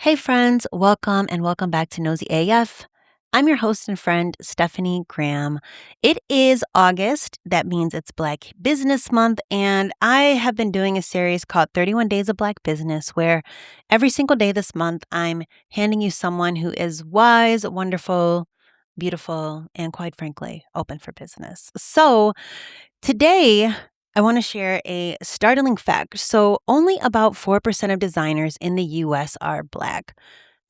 Hey friends, welcome and welcome back to noseyAF. I'm your host and friend, Stephanie Graham. It is August. That means it's Black Business Month, and I have been doing a series called 31 Days of Black Business, where every single day this month, I'm handing you someone who is wise, wonderful, beautiful, and quite frankly, open for business. So today, I want to share a startling fact. So, only about 4% of designers in the US are Black.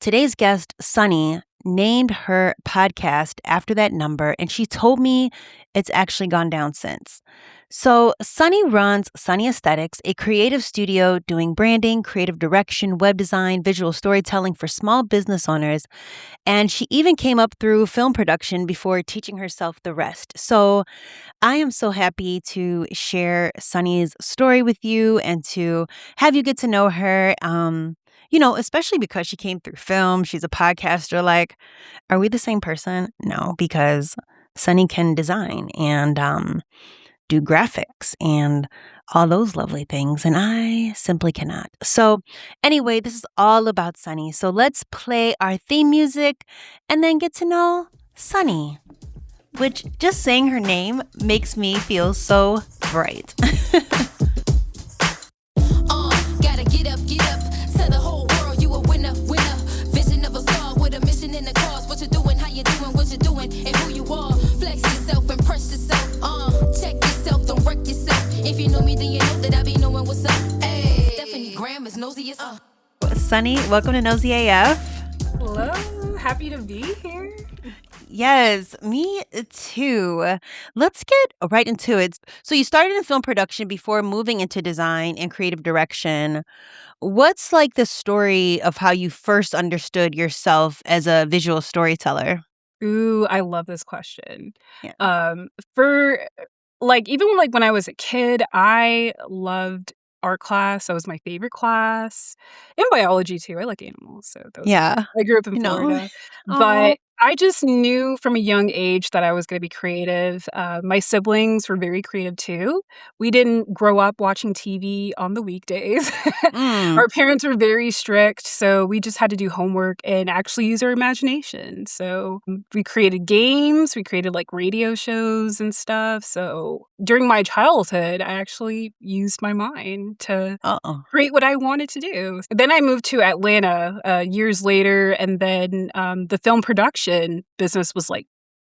Today's guest, Sunni, named her podcast after that number, and she told me it's actually gone down since. So, Sunni runs Sunni Aesthetics, a creative studio doing branding, creative direction, web design, visual storytelling for small business owners. And she even came up through film production before teaching herself the rest. So, I am so happy to share Sunni's story with you and to have you get to know her. Especially because she came through film. She's a podcaster. Like, are we the same person? No, because Sunni can design and do graphics and all those lovely things, and I simply cannot. So, anyway, this is all about Sunni. So let's play our theme music and then get to know Sunni, which just saying her name makes me feel so bright. Gotta get up, tell the whole world you a winner. Vision of a star with a mission and a cause. What you doing, how you doing, what you doing, and who you are. Flex yourself, impress yourself. Check yourself, don't wreck yourself. If you know me, then you know that I be knowing what's up. Hey, Stephanie Graham is nosy as Sunni, welcome to noseyAF. Hello, happy to be here. Yes, me too. Let's get right into it. So you started in film production before moving into design and creative direction. What's like the story of how you first understood yourself as a visual storyteller? Ooh, I love this question. Yeah. For even when I was a kid, I loved art class. That was my favorite class. And biology too. I like animals, so those. Yeah. I grew up in You know. Florida, Oh. but I just knew from a young age that I was going to be creative. My siblings were very creative too. We didn't grow up watching TV on the weekdays. Mm. Our parents were very strict, so we just had to do homework and actually use our imagination. So we created games, we created like radio shows and stuff. So during my childhood, I actually used my mind to Uh-oh. create what I wanted to do. Then I moved to Atlanta years later, and then the film production business was like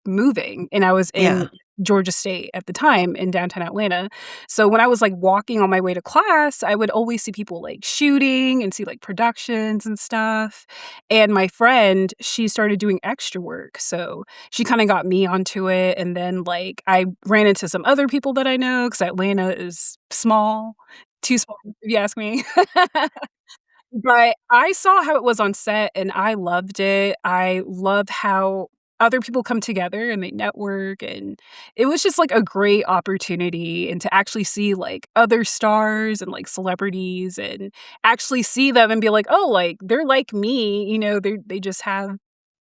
moving, and I was in Yeah. Georgia State at the time in downtown Atlanta. So when I was like walking on my way to class, I would always see people like shooting and see like productions and stuff. And my friend, she started doing extra work. So she kind of got me onto it. And then like I ran into some other people that I know because Atlanta is small, too small, if you ask me. But I saw how it was on set, and I loved it. I love how other people come together and they network, and it was just, like, a great opportunity, and to actually see, like, other stars and, like, celebrities and actually see them and be like, "Oh, like, they're like me," they just have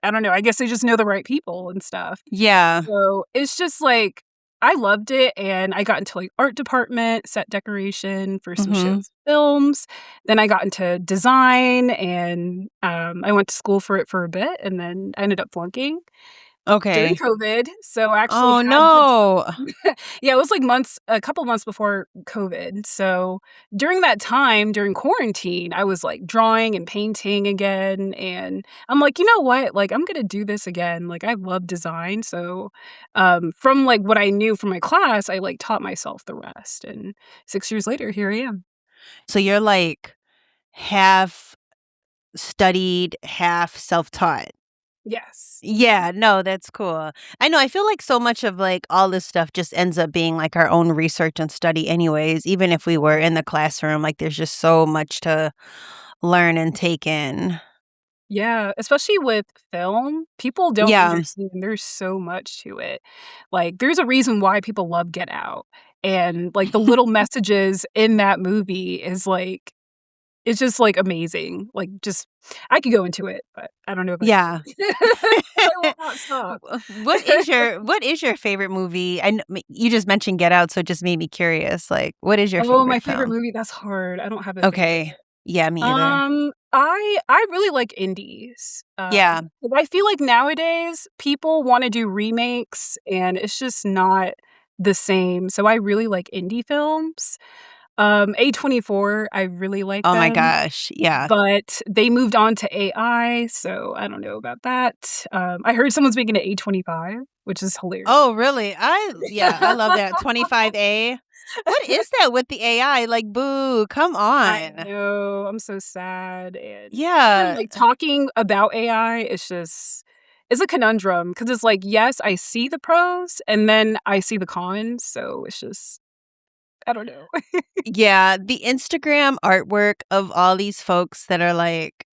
I don't know, I guess they just know the right people and stuff. Yeah. So, it's just, like, I loved it, and I got into, like, art department, set decoration for some Mm-hmm. shows, films. Then I got into design, and, I went to school for it for a bit, and then I ended up flunking during Okay. COVID, so I actually Oh, had the no. yeah, it was, like, a couple months before COVID, so during that time, during quarantine, I was, like, drawing and painting again, and I'm like, "You know what? Like, I'm gonna do this again." Like, I love design, so, from, like, what I knew from my class, I, like, taught myself the rest, and 6 years later, here I am. So you're like half studied, half self-taught. Yes. Yeah, no, that's cool. I know, I feel like so much of, like, all this stuff just ends up being, like, our own research and study anyways, even if we were in the classroom, like, there's just so much to learn and take in. Yeah, especially with film, people don't Yeah. understand there's so much to it. Like, there's a reason why people love Get Out, and, like, the little messages in that movie is, like it's just, like, amazing. Like, just I could go into it, but I don't know if I Yeah. should. I will not stop. What is your favorite movie? You just mentioned Get Out, so it just made me curious, like, what is your Oh, my favorite favorite film? movie? That's hard. I don't have a favorite. Okay. Yeah, me either. I really like indies. Yeah. I feel like nowadays people wanna do remakes, and it's just not the same, so I really like indie films. A24, I really like Oh my them, gosh. Yeah. but they moved on to AI, so I don't know about that. I heard someone's making an A25, which is hilarious. Oh, really? I love that 25A. What is that with the AI? Like, boo, come I on. know, I'm so sad, and even, Yeah. like, talking about AI is just it's a conundrum because it's like, yes, I see the pros, and then I see the cons, so it's just I don't know. Yeah, the Instagram artwork of all these folks that are like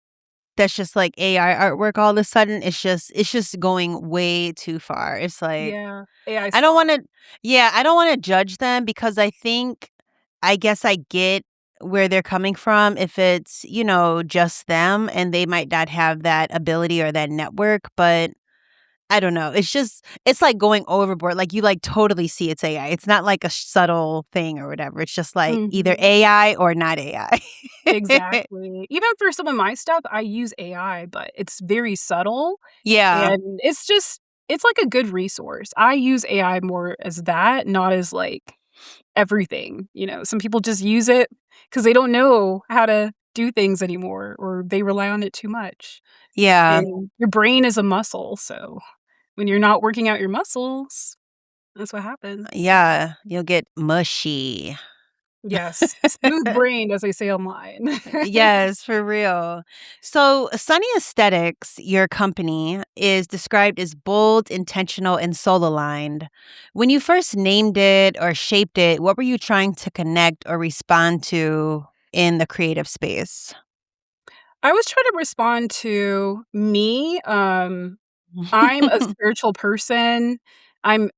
that's just like AI artwork all of a sudden, it's just going way too far. It's like Yeah, AI I don't swap. wanna yeah, I don't wanna judge them because I guess I get where they're coming from if it's, just them and they might not have that ability or that network, but I don't know. It's like going overboard. Like you like totally see it's AI. It's not like a subtle thing or whatever. It's just like either Mhm. AI or not AI. Exactly. Even for some of my stuff, I use AI, but it's very subtle, Yeah. and it's like a good resource. I use AI more as that, not as, like, everything, Some people just use it because they don't know how to do things anymore, or they rely on it too much, Yeah. and your brain is a muscle, so when you're not working out your muscles, that's what happens. Yeah. You'll get mushy. Yes, smooth-brained, as they say online. Yes, for real. So, Sunni Aesthetics, your company, is described as bold, intentional, and soul aligned. When you first named it or shaped it, what were you trying to connect or respond to in the creative space? I was trying to respond to me, I'm a spiritual person. I'm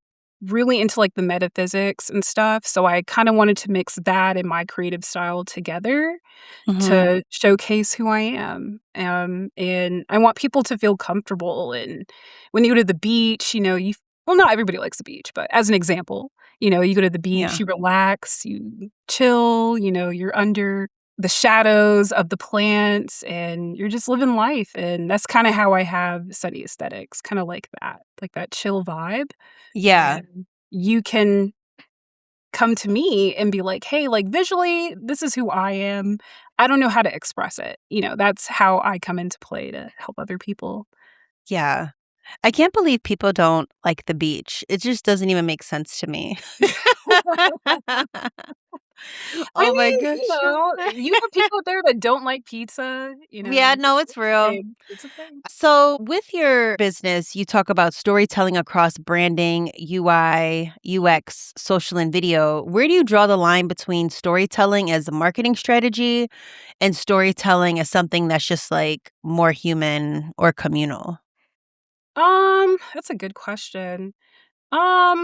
really into, like, the metaphysics and stuff, so I kinda wanted to mix that and my creative style together Mhm. to showcase who I am, and I want people to feel comfortable, and when you go to the beach, you well, not everybody likes the beach, but as an example, you go to the beach, Yeah. you relax, you chill, you're under the shadows of the plants, and you're just living life, and that's kinda how I have Sunni Aesthetics, kinda like that chill vibe, Yeah. and you can come to me and be like, "Hey, like, visually, this is who I am. I don't know how to express it." That's how I come into play to help other people. Yeah. I can't believe people don't like the beach. It just doesn't even make sense to me. I Oh my mean, gosh. you have people there that don't like pizza, Yeah, no, it's it's a real. thing, it's a thing. So, with your business, you talk about storytelling across branding, UI, UX, social, and video. Where do you draw the line between storytelling as a marketing strategy and storytelling as something that's just like more human or communal? That's a good question. I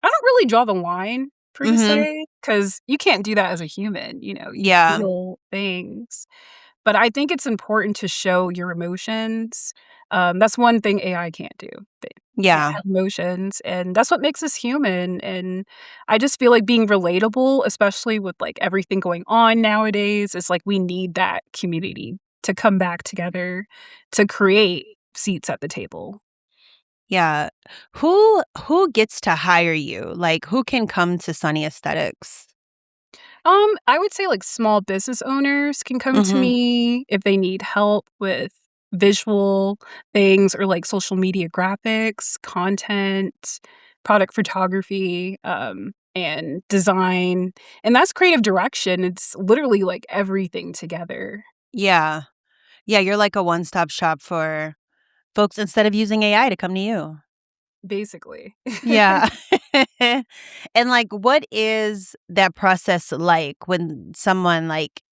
don't really draw the line per Mhm. se, because you can't do that as a human, you Yeah. feel things. But I think it's important to show your emotions. That's one thing AI can't do. They can't Yeah. have emotions, and that's what makes us human, and I just feel like being relatable, especially with, like, everything going on nowadays, is like we need that community to come back together to create seats at the table. Yeah. Who gets to hire you? Like who can come to Sunny Aesthetics? I would say, like, small business owners can come to Mhm. me if they need help with visual things or, like, social media graphics, content, product photography, and design, and that's creative direction. It's literally, like, everything together, Yeah. Yeah, you're like a one-stop shop for folks instead of using AI to come to you. basically. Yeah. And, like, what is that process like when someone, like,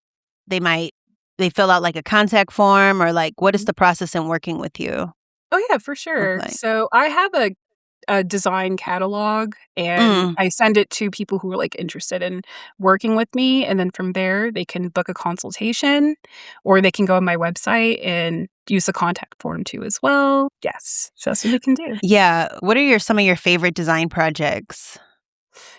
they might they fill out, like, a contact form or, like, what is the process in working with you Oh, yeah, for look sure. like? So, I have a design catalog, and Mm, I send it to people who are, like, interested in working with me, and then from there, they can book a consultation, or they can go on my website and use the contact form too as well. Yes, so that's what they can do. yeah. What are some of your favorite design projects?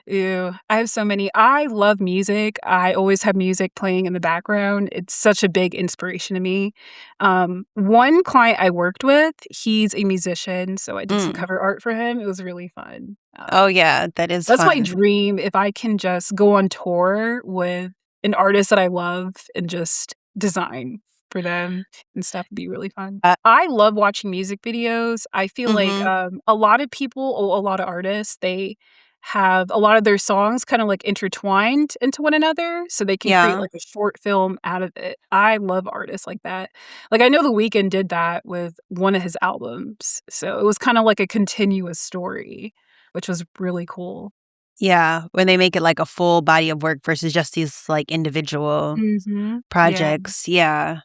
Ew, I have so many. I love music. I always have music playing in the background. It's such a big inspiration to me. One client I worked with, he's a musician, so I did some Mm. cover art for him. It was really fun. Oh, yeah, that is That's my fun. dream, if I can just go on tour with an artist that I love and just design for them and stuff would be really fun. Uh, I love watching music videos. I feel like, mhm. a lot of people, a lot of artists, they have a lot of their songs kinda, like, intertwined into one another so they can create, Yeah. like, a short film out of it. I love artists like that. Like, I know The Weeknd did that with one of his albums, so it was kinda like a continuous story, which was really cool. Yeah, when they make it like a full body of work versus just these, like, individual Mhm. Yeah. projects, yeah.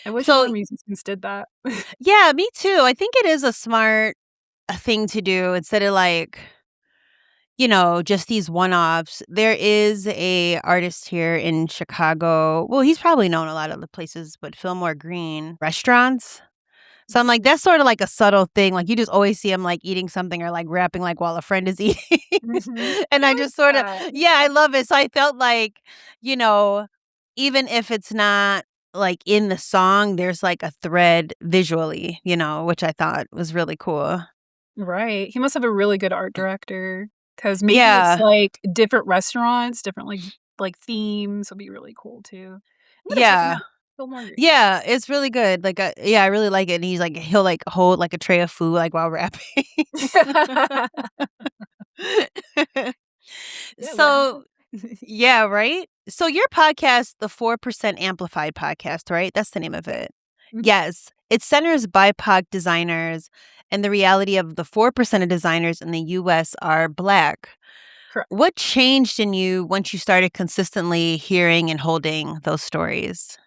I wish So more musicians did that. yeah, me too. I think it is a smart, thing to do instead of, like, just these one-offs. There is a artist here in Chicago, well, he's probably known a lot of the places, but Fillmore Green restaurants. So I'm like, that's sorta like a subtle thing, like, you just always see him, like, eating something or, like, rapping, like, while a friend is eating. Mhm. And I I like just sorta that. yeah, I love it. So I felt like, you know, even if it's not, like, in the song, there's, like, a thread visually, which I thought was really cool. Right. He must have a really good art director, because maybe it's, Yeah. like, different restaurants, different, like, themes would be really cool too. I'm gonna check him Yeah. out. Fillmore Green. Yeah, it's really good. Like, yeah, I really like it, and he'll, like, hold, like, a tray of food, like, while rapping. Yeah, let him So cook. yeah, right? So your podcast, the 4% Amplified podcast, right? That's the name of Yeah. it. Mhm. Yes. It centers BIPOC designers and the reality of the 4% of designers in the US are Black. Correct. What changed in you once you started consistently hearing and holding those stories?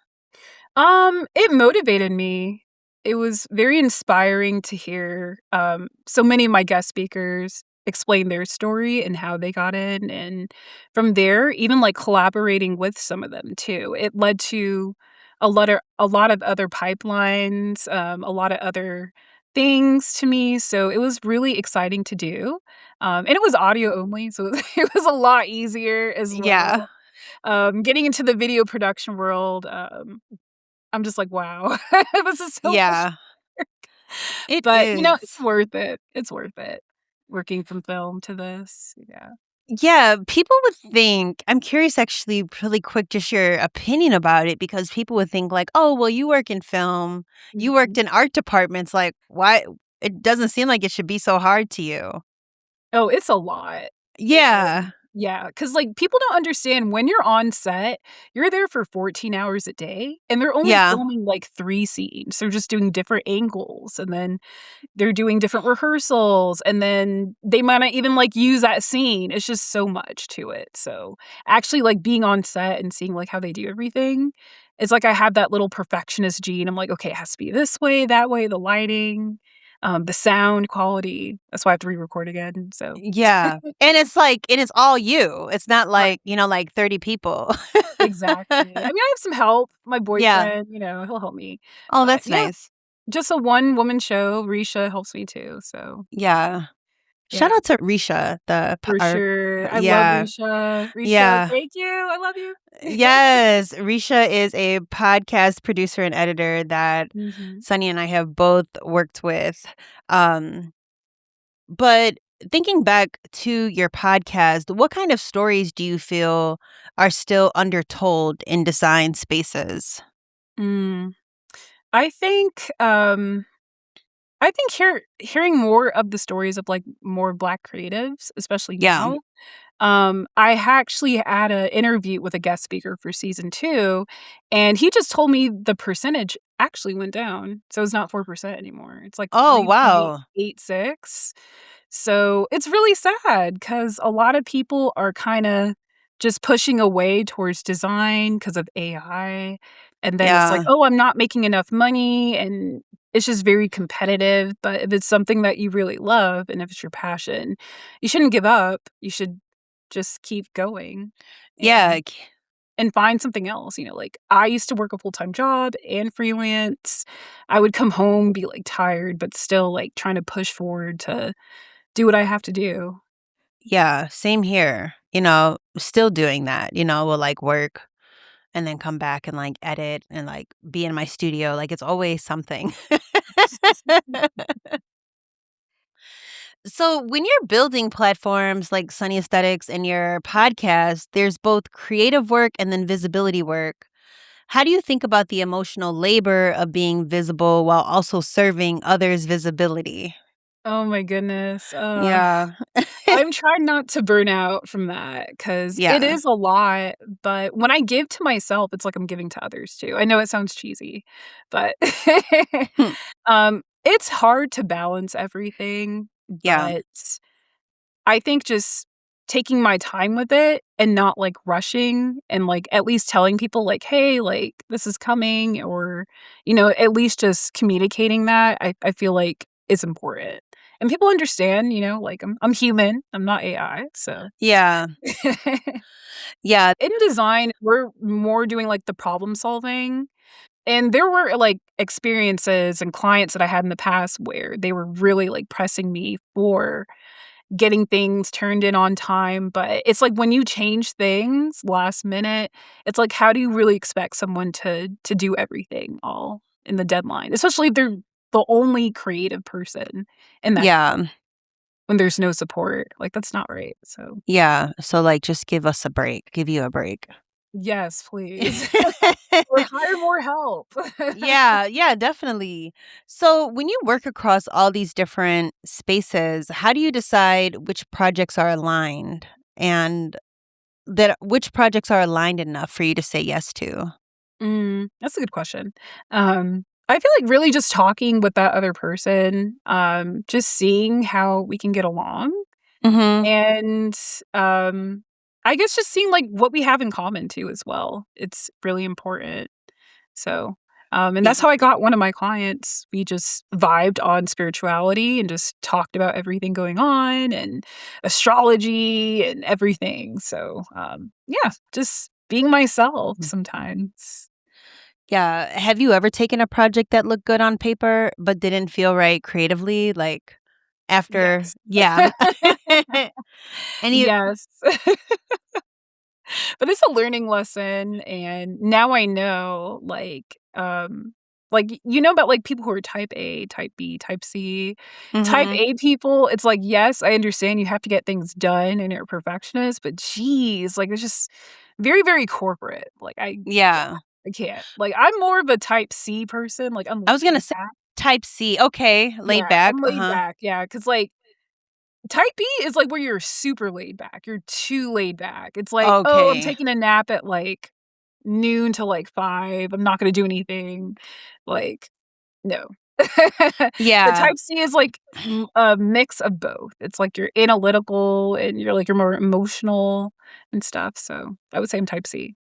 It motivated me. It was very inspiring to hear, so many of my guest speakers explain their story and how they got in, and from there, even, like, collaborating with some of them too. It led to a lot of other pipelines, a lot of other things to me, so it was really exciting to do, and it was audio only, so it was a lot easier as Yeah. well. Getting into the video production world, I'm just like, "Wow, this is so much." Yeah. It But, it's is. worth it. It's worth it, working from film to this, yeah. Yeah, people would think I'm curious actually really quick just your opinion about it because people would think like, "Oh, well, you work in film, you worked Mhm. in art departments, like, why it doesn't seem like it should be so hard to you." Oh, it's a lot. Yeah. Yeah, because like, people don't understand when you're on set, you're there for 14 hours a day, and they're only Yeah. filming, like, 3 scenes. They're just doing different angles, and then they're doing different rehearsals, and then they might not even, like, use that scene. It's just so much to it, so, actually, like, being on set and seeing, like, how they do everything, it's like I have that little perfectionist gene. I'm like, "Okay, it has to be this way, that way, the lighting, the sound quality." That's why I have to re-record again, so Yeah. And it's like and it's all you. It's not Right. like, like 30 people. Exactly. I mean, I have some help. My Yeah. boyfriend, he'll help me, Oh, but, that's nice. just a one-woman show. Risha helps me too, so, Yeah. Shout yeah. out to Risha, the p For our sure. I love yeah. Risha. Risha, Yeah. thank you. I love you. Yes, Risha is a podcast producer and editor that Mhm. Sunny and I have both worked with. Um, but thinking back to your podcast, what kind of stories do you feel are still undertold in design spaces? Mm. I think, hearing more of the stories of, like, more Black creatives, especially Yeah. now. I actually had an interview with a guest speaker for season 2, and he just told me the percentage actually went down, so it's not 4% anymore. It's like Oh, wow. 3.86. So, it's really sad because a lot of people are kinda just pushing away towards design because of AI, and then it's like, Yeah. "Oh, I'm not making enough money," and it's just very competitive, but if it's something that you really love and if it's your passion, you shouldn't give up. You should just keep going Yeah. and find something else, like, I used to work a full-time job and freelance. I would come home, be, like, tired, but still, like, trying to push forward to do what I have to do. Yeah, same here. Still doing that. We'll like work and then come back and like edit and like be in my studio. Like it's always something. So when you're building platforms like Sunni Aesthetics and your podcast, there's both creative work and then visibility work. How do you think about the emotional labor of being visible while also serving others' visibility? Oh my goodness. Yeah. I'm trying not to burn out from that because it Yeah. is a lot, but when I give to myself, it's like I'm giving to others too. I know it sounds cheesy, but Hmm. it's hard to balance everything, Yeah. but I think just taking my time with it and not, like, rushing and, like, at least telling people, like, "Hey, like, this is coming," or, at least just communicating that, I feel like is important. And people understand, like, I'm human, I'm not AI, so Yeah. Yeah. in design, we're more doing, like, the problem solving, and there were, like, experiences and clients that I had in the past where they were really, like, pressing me for getting things turned in on time, but it's like when you change things last minute, it's like, how do you really expect someone to do everything all in the deadline? Especially if they're the only creative person in that Yeah. when there's no support, like, that's not right, so Yeah. So like just give us a break. Give you a break. yes, please. Or hire more help. Yeah, yeah, definitely. So, when you work across all these different spaces, how do you decide which projects are aligned and that which projects are aligned enough for you to say yes to? That's a good question. I feel like really just talking with that other person, just seeing how we can get along. Mhm. And, I guess just seeing, like, what we have in common too as well. It's really important. So, and that's Yeah. how I got one of my clients. We just vibed on spirituality and just talked about everything going on and astrology and everything. So, yeah, just being myself sometimes. Yeah. Have you ever taken a project that looked good on paper but didn't feel right creatively like after Yes. yeah. And you Yes. But it's a learning lesson, and now I know, about, like, people who are type A, type B, type C. Type Mhm. A people, it's like, yes, I understand you have to get things done and you're a perfectionist, but geez, like, it's just very, very corporate. Like, yeah, Yeah. I can't. Like, I'm more of a type C person, like, I'm I was going to laid say back. type C. Okay, laid Yeah, back. I'm laid Uh-huh. back, yeah, because like, type B is, like, where you're super laid back, you're too laid back. It's like, "Oh, I'm Okay. taking a nap at, like, noon to, like, 5, I'm not gonna do anything." Like, no. But Yeah. type C is, like, a mix of both. It's like you're analytical and you're more emotional and stuff, so I would say I'm type C.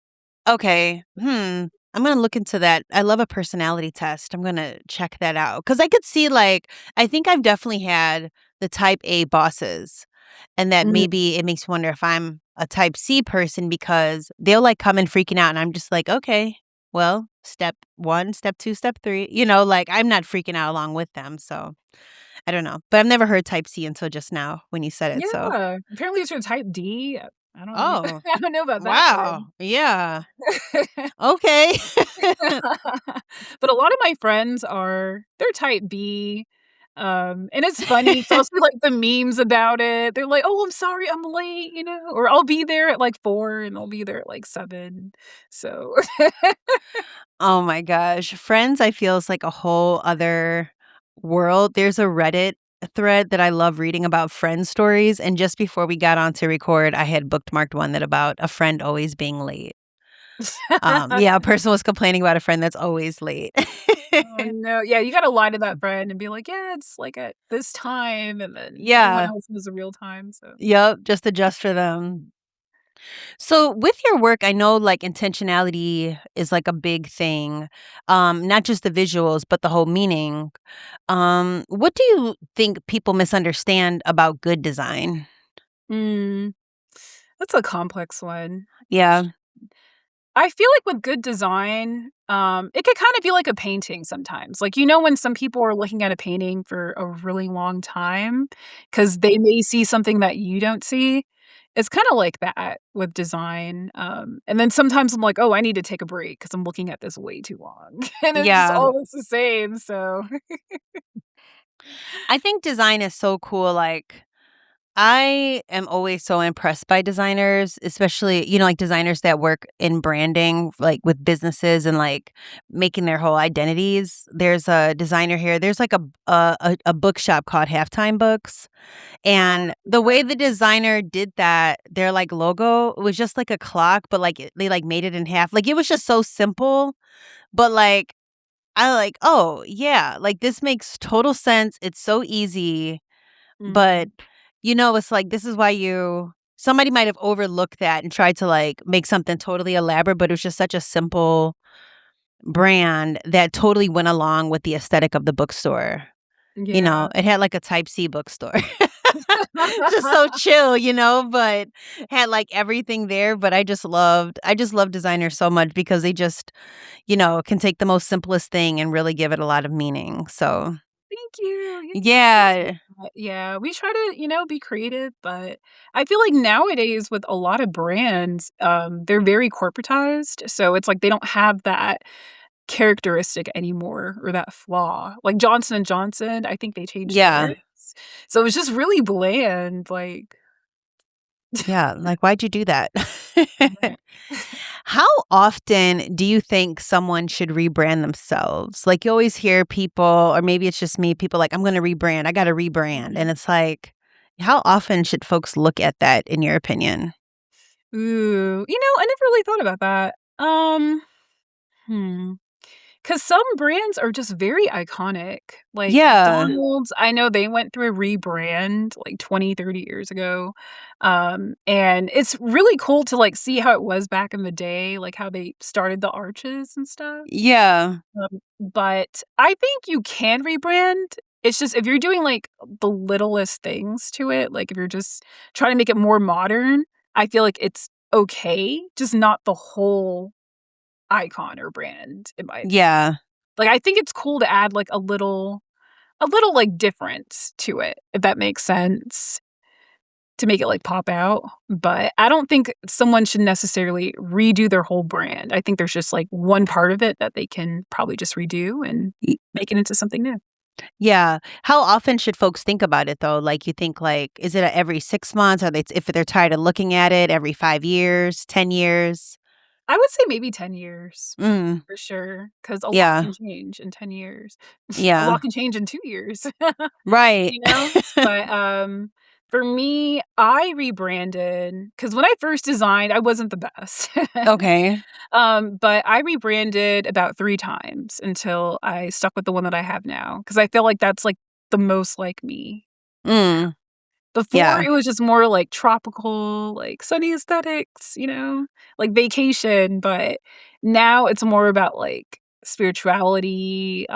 Okay. I'm gonna look into that. I love a personality test. I'm gonna check that out because I could see like I think I've definitely had the type A bosses, and that Mhm. maybe it makes me wonder if I'm a type C person because they'll like come in freaking out, and I'm just like, okay, well, step one, step two, step three. Like I'm not freaking out along with them. So I don't know, but I've never heard type C until just now when you said it. So Yeah. Apparently it's your type D. I don't know. oh I don't know about that wow, one. yeah, okay. But a lot of my friends they're type B, and it's funny 'cause I'll see, like, the memes about it. They're like, "Oh, I'm sorry I'm late," or I'll be there at, like, 4 and they'll be there at, like, 7. So Oh my gosh. Friends, I feel is like a whole other world. There's a Reddit thread that I love reading about friend stories. And just before we got on to record, I had bookmarked one that about a friend always being late. Yeah, a person was complaining about a friend that's always late. Oh, no. Yeah, you gotta lie to that friend and be like, "Yeah, it's, like, at this time," and then everyone Yeah. else knows the real time, so Yep. Just adjust for them. So with your work, I know like intentionality is like a big thing. Not just the visuals, but the whole meaning. What do you think people misunderstand about good design? Mm, that's a complex one. Yeah. I feel like with good design, it could kind of be like a painting sometimes. Like, you know, when some people are looking at a painting for a really long time because they may see something that you don't see. It's kind of like that with design. And then sometimes I'm like, oh, I need to take a break because I'm looking at this way too long. And it's just Yeah. always the same. So, I think design is so cool, like, I am always so impressed by designers, especially, like, designers that work in branding, like, with businesses and, like, making their whole identities. There's a designer here. There's, like, a bookshop called Halftime Books, and the way the designer did that, their, like, logo was just like a clock, but, like, they, like, made it in half. Like, it was just so simple, but, like, I like, "Oh, yeah, like, this makes total sense. It's so easy." But, mhm. it's like, this is why somebody might have overlooked that and tried to, like, make something totally elaborate, but it was just such a simple brand that totally went along with the aesthetic of the bookstore. Yeah. It had, like, a Type C bookstore. Just so chill, but had, like, everything there, but I just love designers so much because they just, can take the most simplest thing and really give it a lot of meaning, so Thank you. Yeah, I appreciate yeah. that. Yeah, we try to, be creative, but I feel like nowadays with a lot of brands, they're very corporatized. So it's like they don't have that characteristic anymore or that flaw. Like Johnson and Johnson, I think they changed Yeah. theirs. So it's just really bland. Like, Yeah, like, why'd you do that? right. How often do you think someone should rebrand themselves? Like, you always hear people, or maybe it's just me, people like, "I'm gonna rebrand, I gotta rebrand," and Mhm. it's like, how often should folks look at that in your opinion? Ooh, I never really thought about that. Hmm. 'Cause some brands are just very iconic, like Yeah. McDonald's, I know they went through a rebrand, like, 20, 30 years ago, and it's really cool to, like, see how it was back in the day, like, how they started the arches and stuff, Yeah. but I think you can rebrand, it's just if you're doing, like, the littlest things to it, like, if you're just trying to make it more modern, I feel like it's okay, just not the whole icon or brand, in my opinion. Yeah. Like, I think it's cool to add, like, a little, like, difference to it, if that makes sense, to make it, like, pop out, but I don't think someone should necessarily redo their whole brand. I think there's just, like, one part of it that they can probably just redo and Y make it into something new. yeah. How often should folks think about it, though? Like, you think, like, is it every 6 months? Are they if they're tired of looking at it, every 5 years, 10 years? I would say maybe 10 years Mm. for sure, because a lot Yeah. can change in 10 years. A Yeah. lot can change in 2 years. Right. You know? But, for me, I rebranded because when I first designed, I wasn't the best. Okay. But I rebranded about 3 times until I stuck with the one that I have now because I feel like that's, like, the most like me. Mm. Before, Yeah. it was just more, like, tropical, like, Sunni Aesthetics, like vacation, but now it's more about, like, spirituality,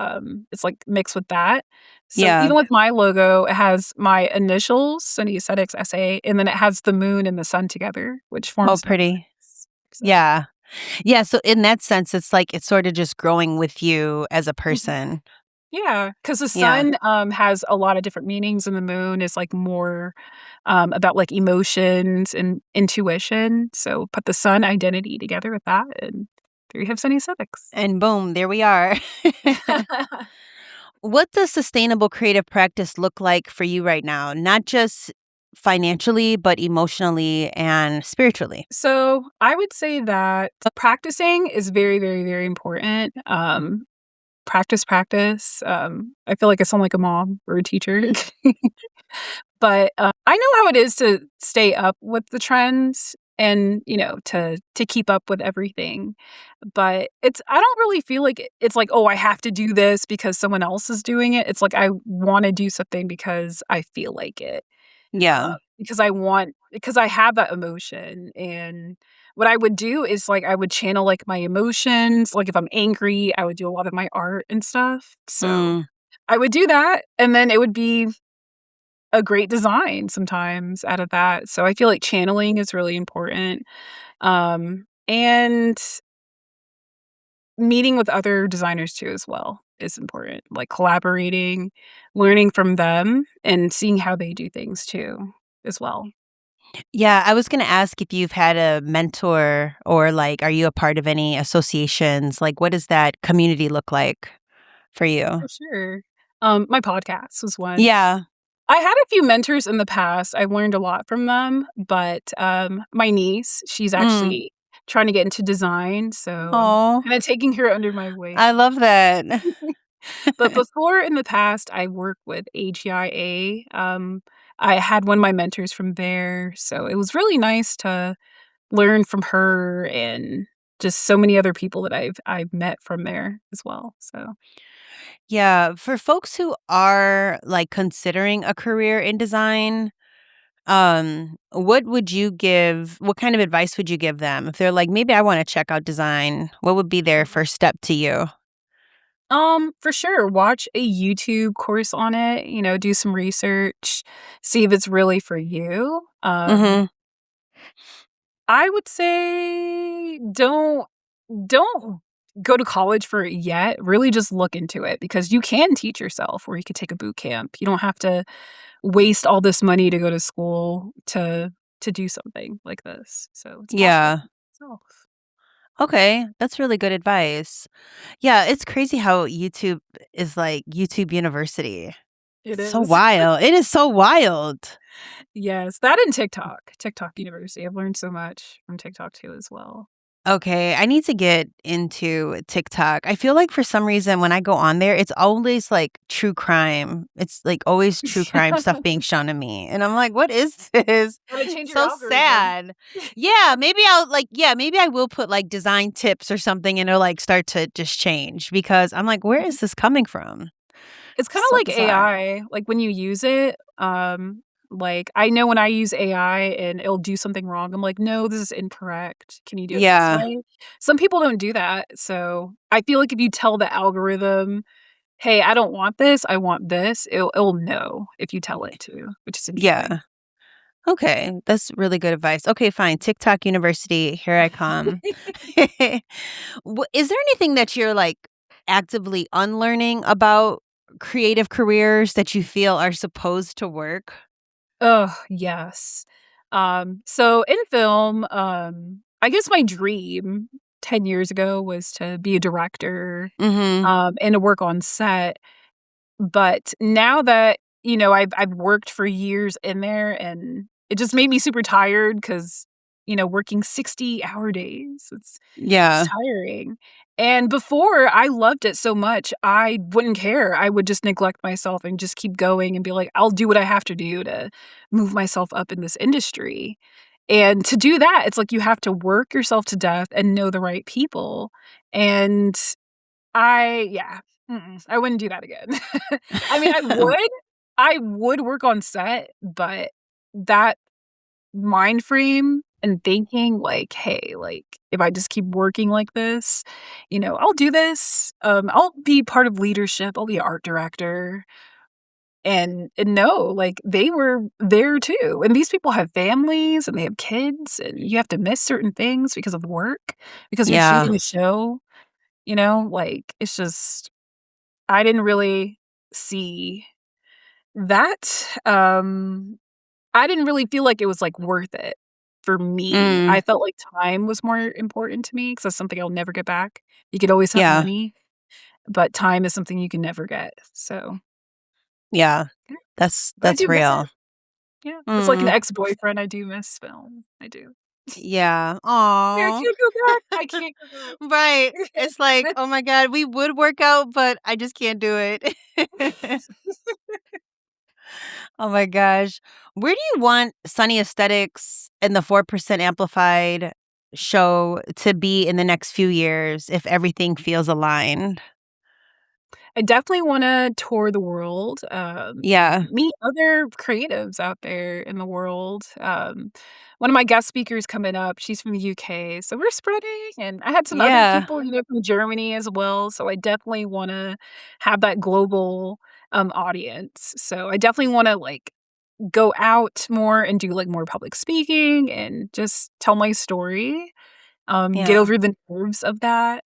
it's, like, mixed with that. So Yeah. even with my logo, it has my initials, Sunni Aesthetics SA, and then it has the moon and the sun together, which Oh, forms the pretty. S. So Yeah. Yeah, so in that sense, it's like it's sorta just growing with you as a mhm. person. Yeah, because the Yeah. sun, has a lot of different meanings, and the moon is, like, more, about, like, emotions and intuition, so put the sun identity together with that, and there you have Sunny Civics. And boom, there we are. What does sustainable creative practice look like for you right now? Not just financially, but emotionally and spiritually. So, I would say that practicing is very, very, very important, practice, practice, I feel like I sound like a mom or a teacher. But, I know how it is to stay up with the trends and, to keep up with everything, but I don't really feel like it's like, "Oh, I have to do this because someone else is doing it." It's like I wanna do something because I feel like it, Yeah. because I have that emotion, and what I would do is, like, I would channel, like, my emotions, like, if I'm angry, I would do a lot of my art and stuff, so Mm. I would do that, and then it would be a great design sometimes out of that. So I feel like channeling is really important. And meeting with other designers too as well is important, like collaborating, learning from them, and seeing how they do things too as well. Yeah, I was gonna ask if you've had a mentor or, like, are you a part of any associations? Like, what does that community look like for you? For sure. My podcast was one. Yeah. I had a few mentors in the past. I learned a lot from them, but, my niece, she's Mm. actually trying to get into design, so I'm Aw, kinda taking her under my wing. I love that. But before in the past, I worked with AGIA. I had one of my mentors from there, so it was really nice to learn from her and just so many other people that I've met from there as well, so Yeah, for folks who are, like, considering a career in design, what kind of advice would you give them? If they're like, "Maybe I wanna check out design," what would be their first step to you? For sure, watch a YouTube course on it, do some research, see if it's really for you. Mhm. I would say don't go to college for it yet, really just look into it because you can teach yourself or you could take a boot camp. You don't have to waste all this money to go to school to do something like this, so it's possible. Yeah. So Okay, that's really good advice. Yeah, it's crazy how YouTube is like YouTube University. it It's so is. wild. It is so wild. Yes, that and TikTok University. I've learned so much from TikTok too as well. Okay, I need to get into TikTok. I feel like for some reason when I go on there, it's always like true crime. It's like always true crime stuff being shown to me. And I'm like, what is this? Gotta change your So algorithm. sad. Yeah, maybe I will put like design tips or something and it'll like start to just change because I'm like, where is this coming from? It's kinda So like bizarre. AI, like, when you use it, like, I know when I use AI and it'll do something wrong, I'm like, "No, this is incorrect. Can you do it this Yeah. way?" Some people don't do that, so I feel like if you tell the algorithm, "Hey, I don't want this, I want this," it'll know if you tell it to, which is interesting. Yeah. Okay, that's really good advice. Okay, fine. TikTok University, here I come. Is there anything that you're like actively unlearning about creative careers that you feel are supposed to work? Oh, yes. So in film, I guess my dream 10 years ago was to be a director, Mhm. and to work on set. But now that, I've worked for years in there and it just made me super tired because working 60-hour days, it's Yeah. tiring. And before, I loved it so much, I wouldn't care. I would just neglect myself and just keep going and be like, "I'll do what I have to do to move myself up in this industry." And to do that, it's like you have to work yourself to death and know the right people. And yeah, I wouldn't do that again. I mean, I would work on set, but that mind frame and thinking like, "Hey, like, if I just keep working like this, I'll do this. I'll be part of leadership. I'll be art director." And no, like, they were there too, and these people have families, and they have kids, and you have to miss certain things because of work, because you're Yeah. shooting a show, like, it's just I didn't really see that, I didn't really feel like it was, like, worth it for me. Mm. I felt like time was more important to me because that's something I'll never get back. You could always have Yeah. money, but time is something you can never get, so, Yeah. yeah, but I That's do miss real. it. Yeah, it's like an Mm. ex-boyfriend, I do miss film. I do. Yeah. I Aw. can't go back. I can't go Right. It's like, back. "Oh my god, we would work out, but I just can't do it." Oh my gosh. Where do you want Sunny Aesthetics and the 4% Amplified show to be in the next few years if everything feels aligned? I definitely wanna tour the world, Yeah. meet other creatives out there in the world. One of my guest speakers coming up, she's from the UK, so we're spreading, and I had some other Yeah. people, from Germany as well, so I definitely wanna have that global, audience. So I definitely wanna, like, go out more and do, like, more public speaking and just tell my story, get Yeah. over the nerves of that.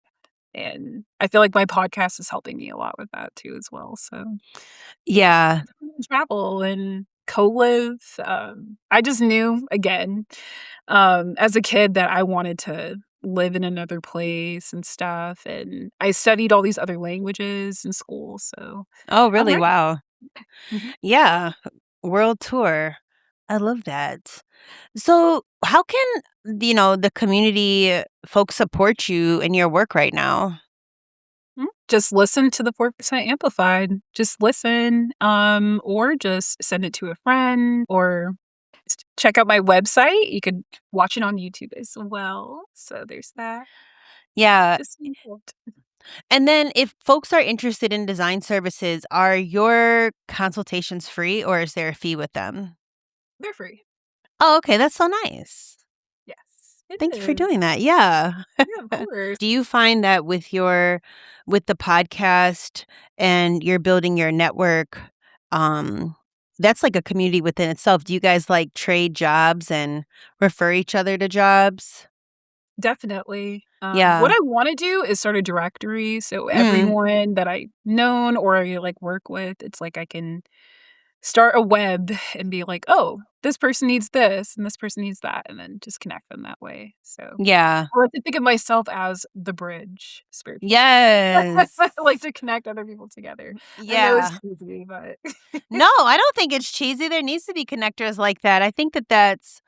And I feel like my podcast is helping me a lot with that too as well. So Yeah. travel and co-live. I just knew again, as a kid that I wanted to live in another place and stuff. And I studied all these other languages in school. So Oh, I'm really? ready. Wow. Mhm. Yeah. World tour. I love that. So, how can, the community folks support you in your work right now? Just listen to the 4% Amplified. Just listen, or just send it to a friend or check out my website. You could watch it on YouTube as well. So there's that. Yeah. Just involved. And then if folks are interested in design services, are your consultations free or is there a fee with them? They're free. Oh, okay. That's so nice. Yes, it Thank you for is. doing that. Yeah. Yeah, of course. Do you find that with the podcast and you're building your network, um, that's like a community within itself. Do you guys like trade jobs and refer each other to jobs? Definitely. What Yeah. I wanna do is start a directory, so Mm, everyone that I've known or I, like, work with, it's like I can start a web and be like, "Oh, this person needs this, and this person needs that," and then just connect them that way, so yeah. I like to think of myself as the bridge spiritually. Yes. I like to connect other people together. I know it's Yeah. cheesy, but No, I don't think it's cheesy. There needs to be connectors like that. I think that that's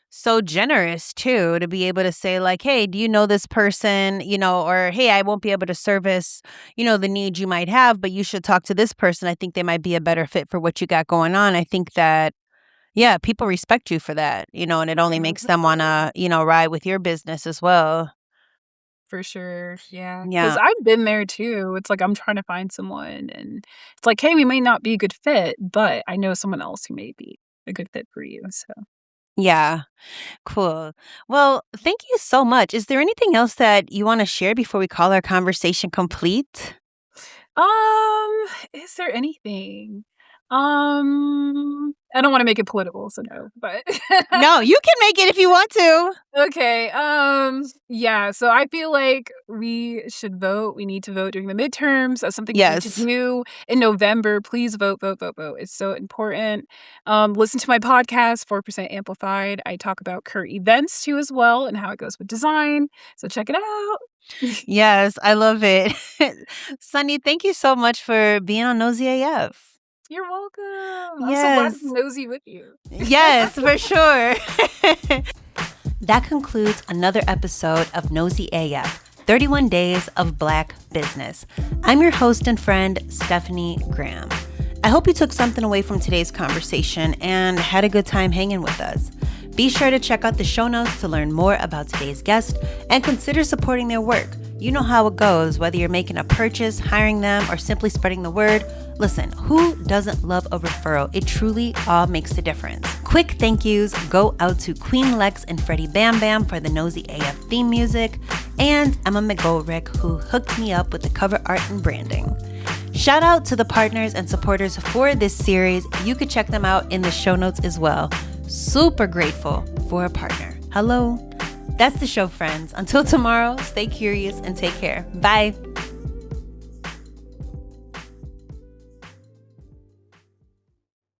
so generous too to be able to say like, "Hey, do you know this person?" Or "Hey, I won't be able to service, the need you might have, but you should talk to this person. I think they might be a better fit for what you got going on." I think that yeah, people respect you for that, and it only yeah, makes them want to, ride with your business as well. for sure, yeah. Because 'cause Yeah. I've been there too. It's like I'm trying to find someone, and it's like, "Hey, we may not be a good fit, but I know someone else who may be a good fit for you," so Yeah. Cool. Well, thank you so much. Is there anything else that you want to share before we call our conversation complete? Is there anything? I don't wanna make it political, so no, but No, you can make it if you want to. okay, yeah, so I feel like we should vote. We need to vote during the midterms. That's something we need to Yes. do in November. Please vote, vote, vote, vote. It's so important. Listen to my podcast, 4% Amplified. I talk about current events too as well and how it goes with design. So check it out. Yes, I love it. Sunny, thank you so much for being on noseyAF. You're welcome. I'm so glad to be Yes. nosy with you. Yes, for sure. That concludes another episode of Nosy AF, 31 Days of Black Business. I'm your host and friend, Stephanie Graham. I hope you took something away from today's conversation and had a good time hanging with us. Be sure to check out the show notes to learn more about today's guest and consider supporting their work. You know how it goes, whether you're making a purchase, hiring them, or simply spreading the word. Listen, who doesn't love a referral? It truly all makes a difference. Quick thank yous go out to Queen Lex and Freddie Bam Bam for the Nosy AF theme music, and Emma McGolrick, who hooked me up with the cover art and branding. Shout out to the partners and supporters for this series. You could check them out in the show notes as well. Super grateful for a partner. Hello. That's the show, friends. Until tomorrow, stay curious and take care. Bye.